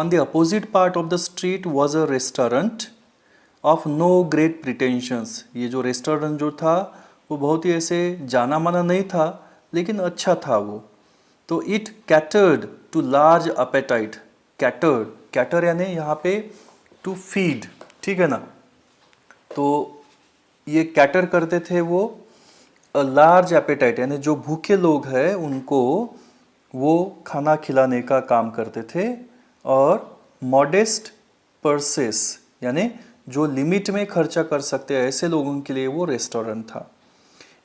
On the opposite part of the street was a restaurant of no great pretensions. ये जो restaurant जो था वो बहुत ही ऐसे जाना माना नहीं था, लेकिन अच्छा था वो। तो it catered to large appetite. Catered, cater यानी यहाँ पे टू फीड, ठीक है ना। तो ये कैटर करते थे वो अ लार्ज एपेटाइट, यानी जो भूखे लोग हैं उनको वो खाना खिलाने का काम करते थे। और मॉडेस्ट पर्सेस, यानी जो लिमिट में खर्चा कर सकते हैं ऐसे लोगों के लिए वो रेस्टोरेंट था।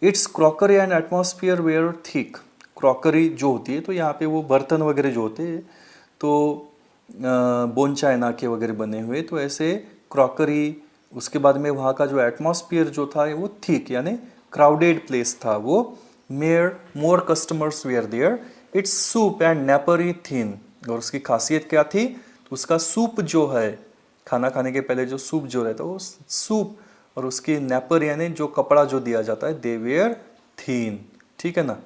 Its crockery and atmosphere were thick. Crockery जो होती है तो यहाँ पे वो बर्तन वगैरह जो होते हैं तो बोन चाइना के वगैरह बने हुए, तो ऐसे क्रॉकरी। उसके बाद में वहाँ का जो एटमॉस्फेयर जो था वो थिक यानी क्राउडेड प्लेस था वो। Mere more customers were there. It's soup and napery thin. और उसकी खासियत क्या थी, तो उसका सूप जो है, खाना खाने के पहले जो सूप जो रहता है वो सूप, और उसकी नेपर यानी जो कपड़ा जो दिया जाता है दे वेयर थीन, ठीक है ना।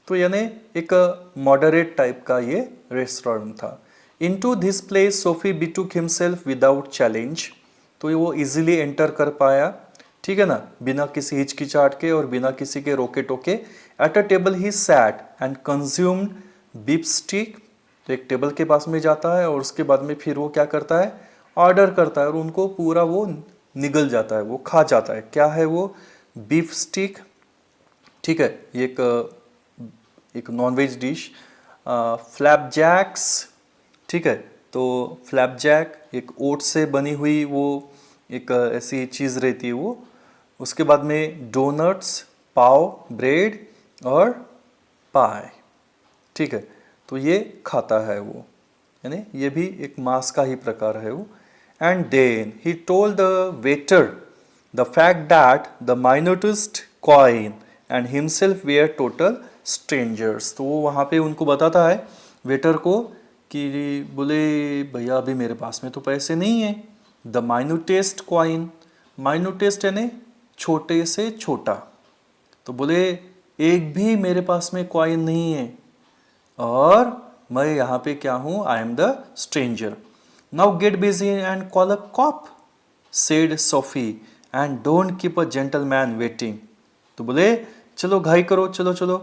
तो यानी एक मॉडरेट टाइप का ये रेस्टोरेंट था। Into this place Soapy betook himself without challenge. तो वो इजीली एंटर कर पाया, ठीक है ना, बिना किसी हिचकिचाहट के और बिना किसी के रोके टोके। At a table he sat and consumed beef stick. तो एक टेबल के पास में जाता है और उसके बाद में फिर वो क्या करता है, ऑर्डर करता है और उनको पूरा वो निगल जाता है, वो खा जाता है। क्या है वो, बीफ स्टिक, ठीक है, एक नॉनवेज डिश। फ्लैपजैक्स, ठीक है, तो फ्लैपजैक एक ओट से बनी हुई वो एक ऐसी चीज़ रहती है वो। उसके बाद में डोनट्स, पाव, ब्रेड और पाए, ठीक है, तो ये खाता है वो, यानी ये भी एक मांस का ही प्रकार है वो। And then he told the waiter the fact that the minutest coin and himself were total strangers. तो वो वहाँ पे उनको बताता है वेटर को कि बोले भैया अभी मेरे पास में तो पैसे नहीं है। द माइन्यूटेस्ट कॉइन, माइन्यूटेस्ट यानी छोटे से छोटा, तो बोले एक भी मेरे पास में कॉइन नहीं है और मैं यहाँ पे क्या हूँ, I am the stranger. Now get busy and call a corp said Sophie and don't keep a gentleman waiting. तो बोले चलो घाई करो, चलो चलो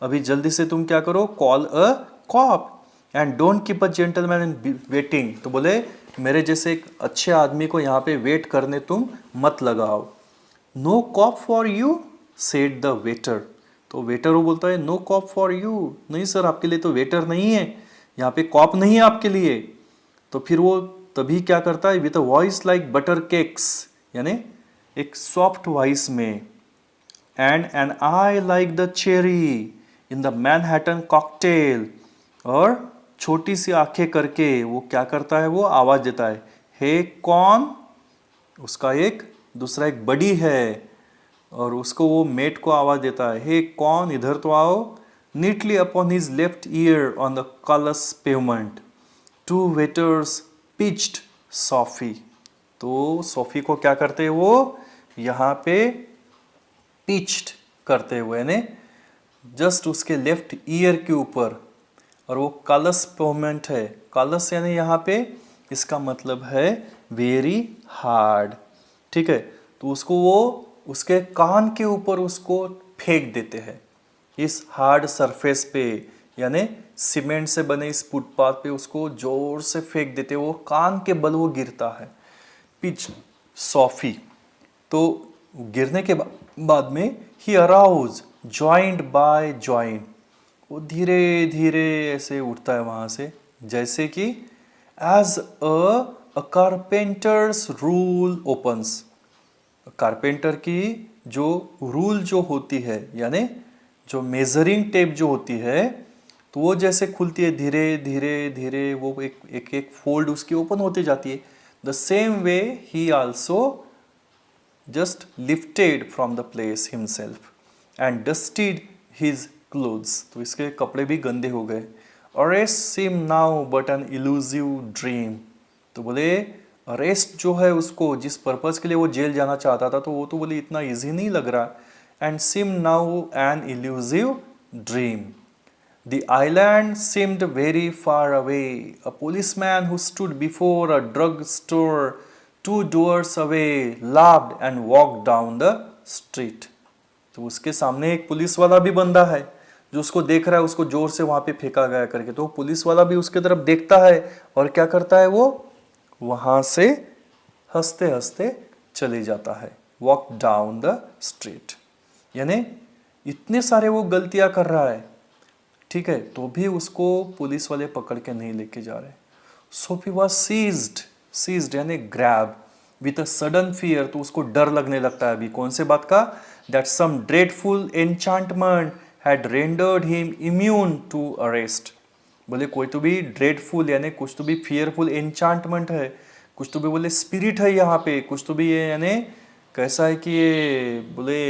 अभी जल्दी से तुम क्या करो, call a corp and don't keep a gentleman waiting. तो बोले मेरे जैसे एक अच्छे आदमी को यहाँ पे वेट करने तुम मत लगाओ। No cop for you said the waiter. तो वेटर वो बोलता है नो कॉप फॉर यू, नहीं सर आपके लिए तो वेटर नहीं है, यहाँ पे कॉप नहीं है आपके लिए। तो फिर वो तभी क्या करता है, with a voice like butter cakes, यानी एक सॉफ्ट वॉइस में, and an eye like the cherry in the Manhattan cocktail, और छोटी सी आंखें करके वो क्या करता है, वो आवाज देता है हे कौन। उसका एक दूसरा एक बड़ी है और उसको वो मेट को आवाज देता है हे कौन इधर तो आओ। Neatly upon his left ear on the callous pavement two waiters pitched Soapy. तो सॉफी को क्या करते हैं वो यहाँ पे पिच्ड करते हुए, यानी जस्ट उसके लेफ्ट ईयर के ऊपर। और वो कलस पेवमेंट है, कलस यानी यहाँ पे इसका मतलब है वेरी हार्ड, ठीक है। तो उसको वो उसके कान के ऊपर उसको फेंक देते हैं इस हार्ड सरफेस पे, यानी सीमेंट से बने इस फुटपाथ पे उसको जोर से फेंक देते हैं, वो कान के बल वो गिरता है। पिच सॉफी, तो गिरने के बाद में ही अराउज जॉइंट बाय जॉइंट, वो धीरे धीरे ऐसे उठता है वहां से, जैसे कि as a carpenter's rule opens. Carpenter की जो रूल जो होती है, यानी जो मेजरिंग टेप जो होती है, तो वो जैसे खुलती है धीरे धीरे धीरे, वो एक एक फोल्ड उसकी ओपन होती जाती है। The same way he also just lifted from the place himself and dusted his clothes। तो इसके कपड़े भी गंदे हो गए। Arrest seemed now but an elusive dream। तो बोले अरेस्ट जो है उसको, जिस पर्पस के लिए वो जेल जाना चाहता था, तो वो तो बोले इतना इजी नहीं लग रहा। And seemed now an elusive dream। The island seemed very far away. A policeman who stood before a drugstore 2 doors away laughed and walked down the street. तो उसके सामने एक पुलिस वाला भी बंदा है जो उसको देख रहा है, उसको जोर से वहां पे फेंका गया करके। तो पुलिस वाला भी उसके तरफ देखता है और क्या करता है, वो वहां से हंसते हंसते चले जाता है। वॉक डाउन द स्ट्रीट, यानी इतने सारे वो गलतियां कर रहा है, ठीक है, तो भी उसको पुलिस वाले पकड़ के नहीं लेके जा रहे। सोफी वॉज सीज्ड यानी grab with a sudden fear, तो उसको डर लगने लगता है अभी कौन से बात का, that some dreadful enchantment had rendered him immune to arrest. बोले कोई तो भी ड्रेडफुल यानी कुछ तो भी फियरफुल एन्चांटमेंट है, कुछ तो भी बोले स्पिरिट है यहाँ पे, कुछ तो भी ये यानी कैसा है कि ये बोले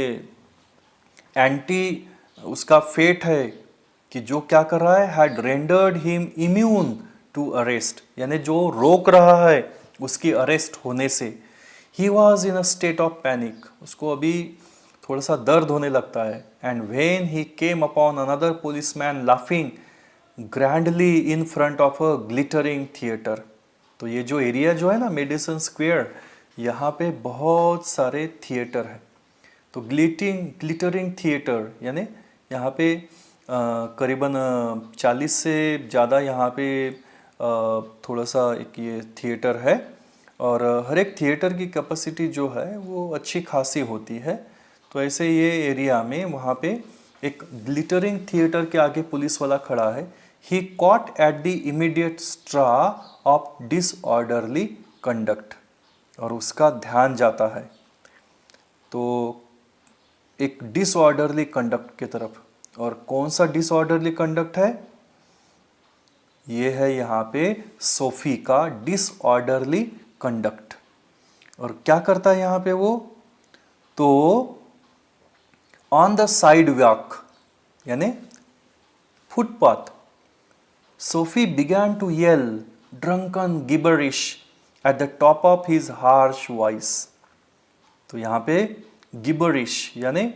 एंटी उसका फेट है कि जो क्या कर रहा है, had rendered him immune to arrest, यानी जो रोक रहा है उसकी अरेस्ट होने से। He was in a state of panic, उसको अभी थोड़ा सा दर्द होने लगता है। And when he came upon another policeman laughing grandly in front of a glittering theatre. तो ये जो एरिया जो है ना मेडिसन स्क्वायर, यहाँ पे बहुत सारे थिएटर है। तो ग्लिटरिंग थिएटर यानी यहाँ पे करीबन 40 से ज़्यादा यहाँ पे थोड़ा सा एक ये थिएटर है, और हर एक थिएटर की कैपेसिटी जो है वो अच्छी खासी होती है। तो ऐसे ये एरिया में वहाँ पे एक ग्लिटरिंग थिएटर के आगे पुलिस वाला खड़ा है। He caught at the immediate straw of disorderly conduct, और उसका ध्यान जाता है तो एक डिसऑर्डरली कंडक्ट की तरफ। और कौन सा डिसऑर्डरली कंडक्ट है, ये है यहाँ पे सोफी का डिसऑर्डरली कंडक्ट। और क्या करता है यहाँ पे वो, तो ऑन द साइड वॉक यानी footpath, Soapy began to yell drunken gibberish at the top of his harsh voice. तो यहाँ पे गिबरिश यानी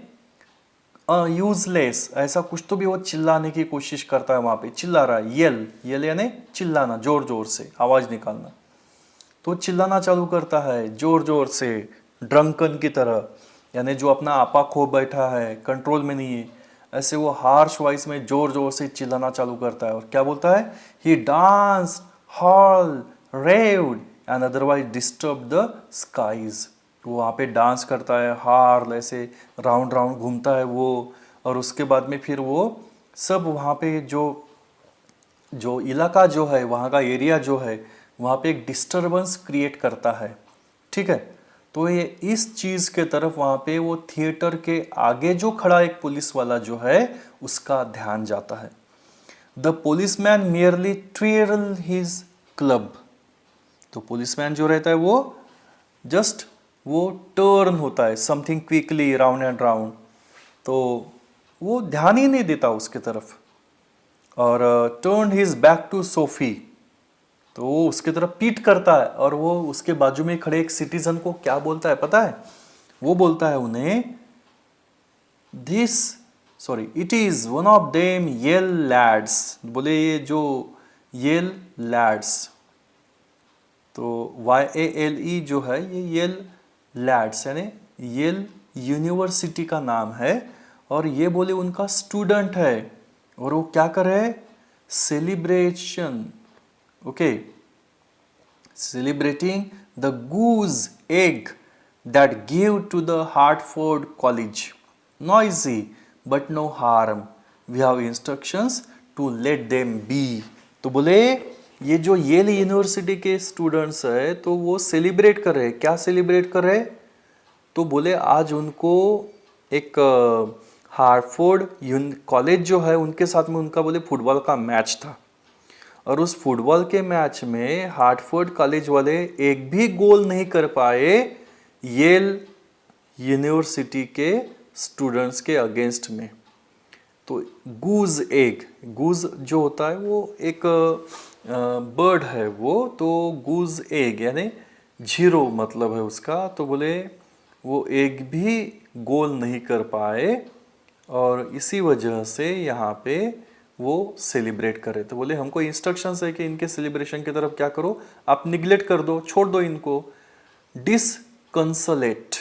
यूजलेस ऐसा कुछ तो भी वो चिल्लाने की कोशिश करता है, वहां पे चिल्ला रहा है। येल यानी चिल्लाना, जोर जोर से आवाज निकालना। तो चिल्लाना चालू करता है जोर जोर से, ड्रंकन की तरह, यानी जो अपना आपा खो बैठा है, कंट्रोल में नहीं है, ऐसे वो हार्श वॉइस में जोर जोर से चिल्लाना चालू करता है। और क्या बोलता है, he dance howl raved and otherwise disturb the skies. वो वहाँ पे डांस करता है, हार ऐसे राउंड राउंड घूमता है वो, और उसके बाद में फिर वो सब वहाँ पे जो जो इलाका जो है, वहाँ का एरिया जो है, वहाँ पे एक डिस्टरबेंस क्रिएट करता है, ठीक है। तो ये इस चीज़ के तरफ वहाँ पे वो थिएटर के आगे जो खड़ा एक पुलिस वाला जो है उसका ध्यान जाता है। The policeman merely twirl his club. तो पुलिसमैन जो रहता है वो जस्ट वो टर्न होता है something quickly round and round, तो वो ध्यान ही नहीं देता उसके तरफ। और turn his back to Soapy, तो वो उसके तरफ पीट करता है, और वो उसके बाजू में खड़े एक सिटीजन को क्या बोलता है पता है, वो बोलता है उन्हें, it is one of them Yale lads. बोले ये जो येल लैड्स, तो YALE जो है ये येल लैड्स यानी येल यूनिवर्सिटी का नाम है, और ये बोले उनका स्टूडेंट है, और वो क्या कर रहे हैं, celebration, okay, celebrating the goose egg that give to the Hartford College, noisy but no harm, we have instructions to let them be. तो बोले ये जो येल यूनिवर्सिटी के स्टूडेंट्स है तो वो सेलिब्रेट कर रहे हैं, क्या सेलिब्रेट कर रहे हैं, तो बोले आज उनको एक हार्टफोर्ड कॉलेज जो है उनके साथ में उनका बोले फुटबॉल का मैच था, और उस फुटबॉल के मैच में हार्टफोर्ड कॉलेज वाले एक भी गोल नहीं कर पाए येल यूनिवर्सिटी के स्टूडेंट्स के अगेंस्ट में। तो गूज एग, गूज जो होता है वो एक बर्ड है वो, तो गूज एग यानी 0 मतलब है उसका। तो बोले वो एक भी गोल नहीं कर पाए, और इसी वजह से यहाँ पे वो सेलिब्रेट करे। तो बोले हमको इंस्ट्रक्शंस है कि इनके सेलिब्रेशन की तरफ क्या करो, आप निग्लेक्ट कर दो, छोड़ दो इनको। डिसकंसलेट,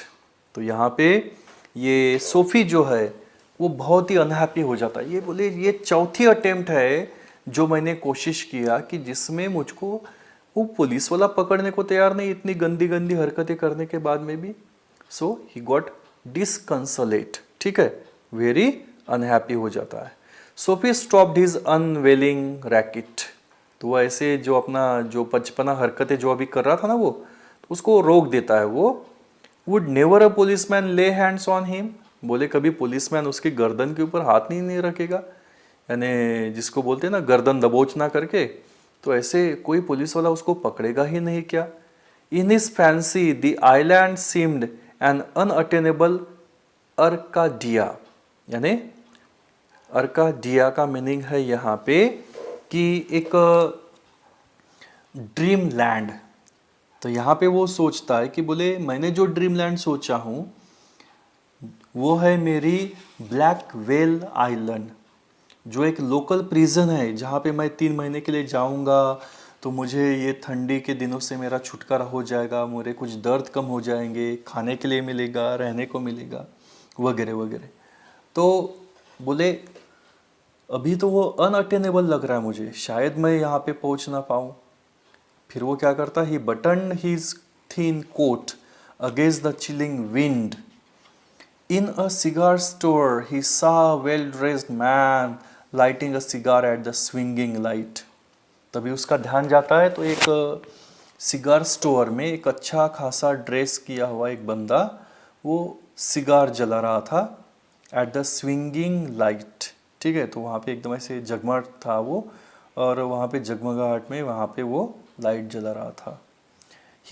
तो यहाँ पे ये सोफी जो है वो बहुत ही अनहैप्पी हो जाता है। ये बोले ये चौथी अटेम्प्ट है जो मैंने कोशिश किया कि जिसमें मुझको वो पुलिस वाला पकड़ने को तैयार नहीं, इतनी गंदी गंदी हरकतें करने के बाद में भी। सो ही गॉट डिसकंसलेट, ठीक है, वेरी अनहैप्पी हो जाता है। Sophie stopped his unveiling racket, तो वो ऐसे जो अपना जो बचपना हरकतें जो अभी कर रहा था ना वो, तो उसको रोक देता है वो। वुड नेवर अ पुलिसमैन ले हैंड्स ऑन हिम, बोले कभी पुलिसमैन उसकी गर्दन के ऊपर हाथ नहीं रखेगा, यानी जिसको बोलते हैं ना गर्दन दबोच ना करके, तो ऐसे कोई पुलिस वाला उसको पकड़ेगा ही नहीं क्या। In his fancy the island seemed an unattainable Arcadia, यानी अर्काडिया का मीनिंग है यहाँ पे कि एक ड्रीम लैंड। तो यहाँ पे वो सोचता है कि बोले मैंने जो ड्रीम लैंड सोचा हूँ वो है मेरी ब्लैक व्हेल आइलैंड, जो एक लोकल प्रिजन है जहाँ पे मैं 3 महीने के लिए जाऊँगा, तो मुझे ये ठंडी के दिनों से मेरा छुटकारा हो जाएगा, मेरे कुछ दर्द कम हो जाएंगे, खाने के लिए मिलेगा, रहने को मिलेगा, वगैरह वगैरह। तो बोले अभी तो वो अनअटेनेबल लग रहा है मुझे, शायद मैं यहाँ पे पहुँच ना पाऊँ। फिर वो क्या करता, he button his thin coat against the chilling wind. In a cigar store he saw well dressed man lighting a cigar at the swinging light. तभी उसका ध्यान जाता है, तो एक सिगार स्टोर में एक अच्छा खासा ड्रेस किया हुआ एक बंदा वो सिगार जला रहा था एट द स्विंगिंग लाइट, ठीक है। तो वहाँ पे एकदम ऐसे जगमग था वो, और वहाँ पे जगमगाहट में वहाँ पे वो लाइट जला रहा था।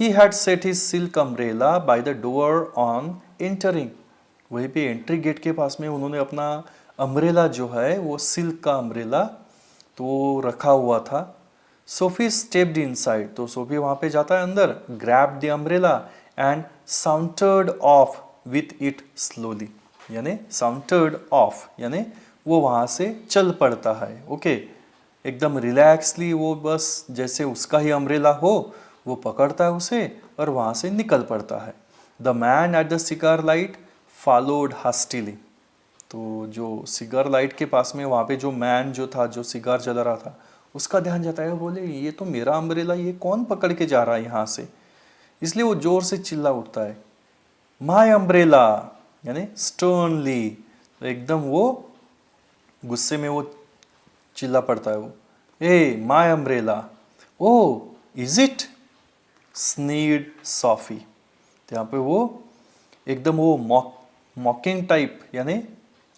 He had set his silk umbrella by the door on entering, वहीं पे एंट्री गेट के पास में उन्होंने अपना अम्ब्रेला जो है वो सिल्क का अम्ब्रेला तो रखा हुआ था। सोफी स्टेप्ड इनसाइड, तो सोफी वहाँ पे जाता है अंदर, grab the umbrella and sauntered off with it slowly, यानी साउंटर्ड ऑफ यानी वो वहाँ से चल पड़ता है। ओके, एकदम रिलैक्सली वो बस जैसे उसका ही अम्ब्रेला हो वो पकड़ता है उसे और वहाँ से निकल पड़ता है। The man at the cigar light followed hastily, तो जो सिगार लाइट के पास में वहाँ पे जो मैन जो था जो सिगार जला रहा था उसका ध्यान जाता है, बोले ये तो मेरा अम्ब्रेला, ये कौन पकड़ के जा रहा है यहाँ से। इसलिए वो जोर से चिल्ला उठता है, माय अम्ब्रेला, यानी स्टर्नली, तो एकदम वो गुस्से में वो चिल्ला पड़ता है वो, eh my umbrella, oh is it, sneered Soapy. तो यहाँ पे वो एकदम वो मॉकिंग टाइप यानी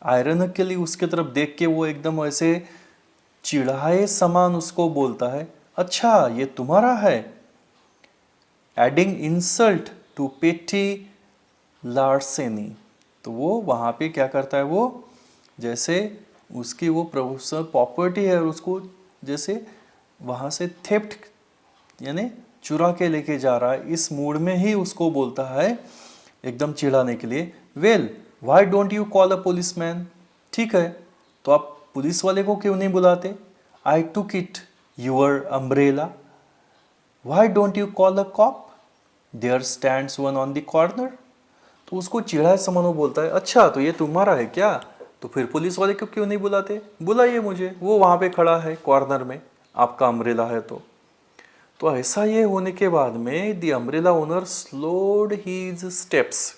आयरनिकली उसके तरफ देख के वो एकदम ऐसे चिढ़ाए समान उसको बोलता है, अच्छा ये तुम्हारा है। एडिंग इंसल्ट टू पेटी लार्सेनी, तो वो वहाँ पे क्या करता है, वो जैसे उसकी वो प्रोफेशनल प्रॉपर्टी है और उसको जैसे वहाँ से थेफ्ट यानी चुरा के लेके जा रहा है, इस मूड में ही उसको बोलता है एकदम चिढ़ाने के लिए, well why don't you call a policeman, ठीक है तो आप पुलिस वाले को क्यों नहीं बुलाते, I took it your umbrella, why don't you call a cop, there stands one on the corner. तो उसको चिढ़ाए समान वो बोलता है, अच्छा तो ये तुम्हारा है क्या, तो फिर पुलिस वाले को क्यों नहीं बुलाते, बुलाइए मुझे, वो वहाँ पे खड़ा है कॉर्नर में, आपका अम्ब्रेला है तो ऐसा ये होने के बाद में the umbrella owner slowed his steps,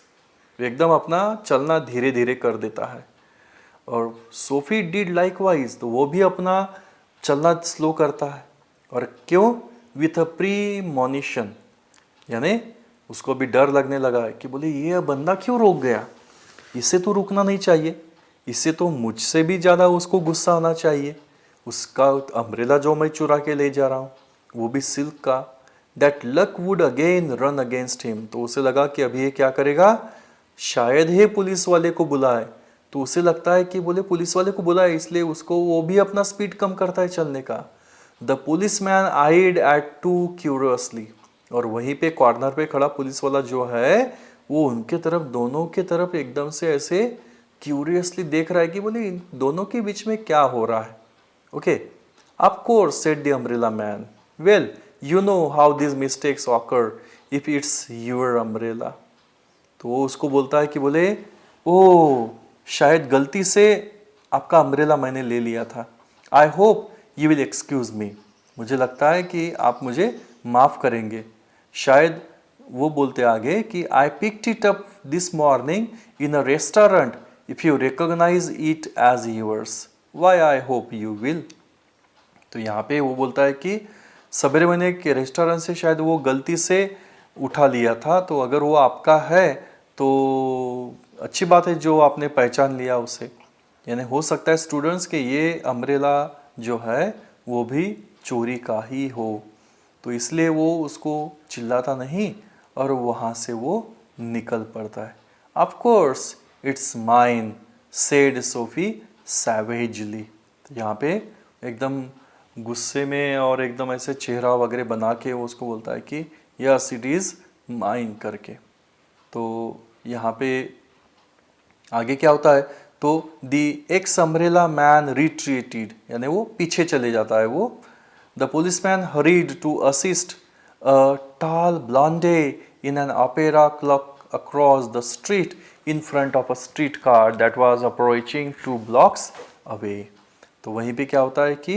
एकदम अपना चलना धीरे धीरे कर देता है। और सोफी डिड लाइकवाइज, तो वो भी अपना चलना स्लो करता है, और क्यों, विथ अ प्रीमोनिशन, यानी उसको भी डर लगने लगा है कि बोले ये बंदा क्यों रोक गया, इससे तो रुकना नहीं चाहिए, इससे तो मुझसे भी ज़्यादा उसको गुस्सा आना चाहिए, उसका अम्ब्रेला जो मैं चुरा के ले जा रहा हूँ वो भी सिल्क का, that luck would again run against him, तो उसे लगा कि अभी ये क्या करेगा, शायद ही पुलिस वाले को बुलाए, तो उसे लगता है कि बोले पुलिस वाले को बुलाए, इसलिए उसको वो भी अपना स्पीड कम करता है चलने का। The policeman eyed at two curiously, और वहीं पे कॉर्नर पे खड़ा पुलिस वाला जो है वो उनके तरफ, दोनों के तरफ एकदम से ऐसे क्यूरियसली देख रहा है कि बोले इन दोनों के बीच में क्या हो रहा है। Okay, of course, said the umbrella man. Well, you know how these mistakes occur if it's your umbrella. तो वो उसको बोलता है कि बोले ओ शायद गलती से आपका अम्ब्रेला मैंने ले लिया था. आई hope you will excuse me. मुझे लगता है कि आप मुझे माफ़ करेंगे. शायद वो बोलते आगे कि I picked it up this morning in a restaurant if you recognise it as yours. Why I hope you will. तो यहाँ पे वो बोलता है कि सवेरे मैंने एक रेस्टोरेंट से शायद वो गलती से उठा लिया था, तो अगर वो आपका है तो अच्छी बात है जो आपने पहचान लिया उसे. यानी हो सकता है स्टूडेंट्स के ये अम्ब्रेला जो है वो भी चोरी का ही हो, तो इसलिए वो उसको चिल्लाता नहीं और वहाँ से वो निकल पड़ता है. Of course it's mine said Soapy savagely. तो यहाँ पे एकदम गुस्से में और एकदम ऐसे चेहरा वगैरह बना के वो उसको बोलता है कि यस इट इज़ माइन करके. तो यहाँ पे आगे क्या होता है, तो the ex umbrella man retreated, यानी वो पीछे चले जाता है वो. The policeman hurried to assist a tall blonde in an opera cloak across the street in front of a streetcar that was approaching 2 blocks away. तो वहीं पे क्या होता है कि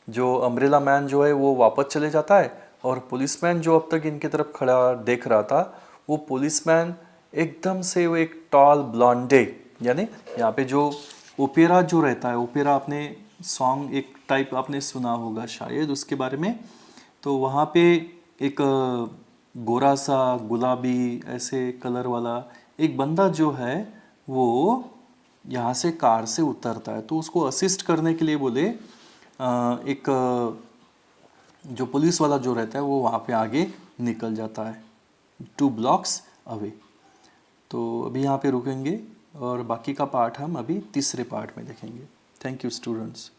जो अम्ब्रेला मैन जो है वो वापस चले जाता है और पुलिसमैन जो अब तक इनके तरफ खड़ा देख रहा था वो पुलिसमैन एकदम से वो एक टॉल ब्लॉन्डे, यानी यहाँ पे जो ओपेरा जो रहता है, ओपेरा आपने सॉन्ग एक टाइप आपने सुना होगा शायद उसके बारे में. तो वहाँ पे एक गोरा सा गुलाबी ऐसे कलर वाला एक बंदा जो है वो यहाँ से कार से उतरता है. तो उसको असिस्ट करने के लिए बोले एक जो पुलिस वाला जो रहता है वो वहाँ पे आगे निकल जाता है 2 blocks अवे. तो अभी यहाँ पे रुकेंगे और बाकी का पार्ट हम अभी तीसरे पार्ट में देखेंगे. Thank you students.